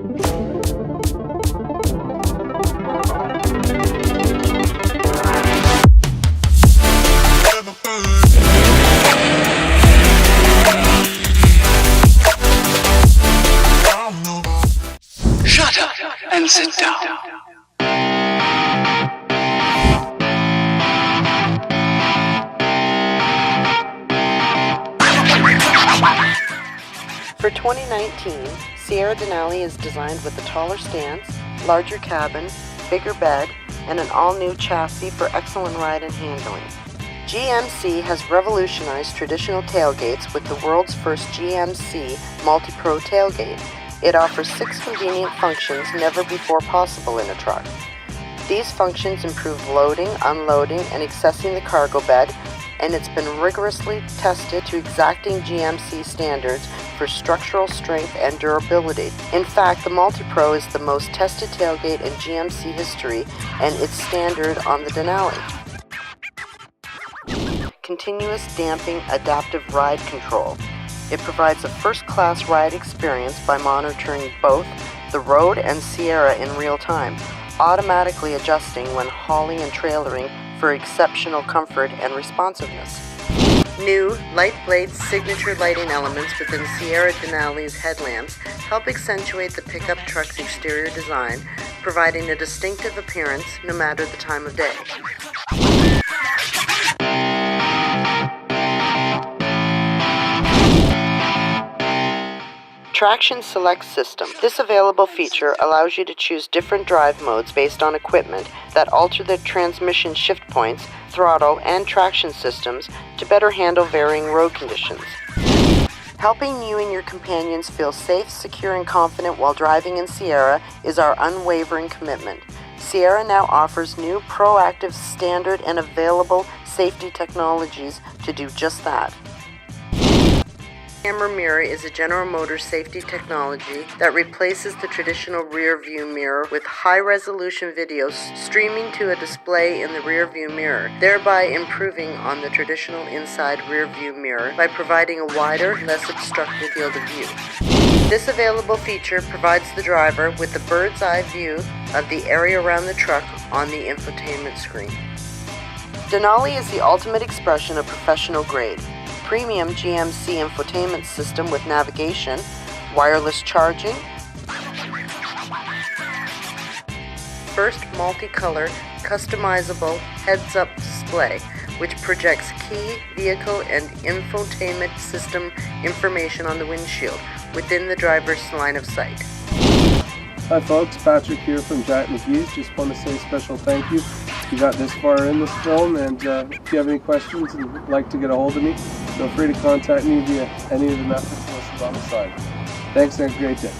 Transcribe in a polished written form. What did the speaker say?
Shut up and sit down. For 2019, Sierra Denali is designed with a taller stance, larger cabin, bigger bed, and an all-new chassis for excellent ride and handling. GMC has revolutionized traditional tailgates with the world's first GMC Multi-Pro tailgate. It offers 6 convenient functions never before possible in a truck. These functions improve loading, unloading, and accessing the cargo bed, and it's been rigorously tested to exacting GMC standards for structural strength and durability. In fact, the Multi-Pro is the most tested tailgate in GMC history, and it's standard on the Denali. Continuous damping adaptive ride control. It provides a first-class ride experience by monitoring both the road and Sierra in real time, automatically adjusting when hauling and trailering for exceptional comfort and responsiveness. New light blade signature lighting elements within Sierra Denali's headlamps help accentuate the pickup truck's exterior design, providing a distinctive appearance no matter the time of day. Traction Select System. This available feature allows you to choose different drive modes based on equipment that alter the transmission shift points, throttle, and traction systems to better handle varying road conditions. Helping you and your companions feel safe, secure, and confident while driving in Sierra is our unwavering commitment. Sierra now offers new proactive, standard, and available safety technologies to do just that. Camera mirror is a General Motors safety technology that replaces the traditional rear view mirror with high-resolution video streaming to a display in the rear view mirror, thereby improving on the traditional inside rear view mirror by providing a wider, less obstructed field of view. This available feature provides the driver with a bird's eye view of the area around the truck on the infotainment screen. Denali is the ultimate expression of professional grade. Premium GMC infotainment system with navigation, wireless charging, first multicolor customizable heads-up display which projects key, vehicle, and infotainment system information on the windshield within the driver's line of sight. Hi folks, Patrick here from McGee. Just want to say a special thank you. You got this far in this film, and if you have any questions and would like to get a hold of me, feel free to contact me via any of the methods listed on the side. Thanks and have a great day.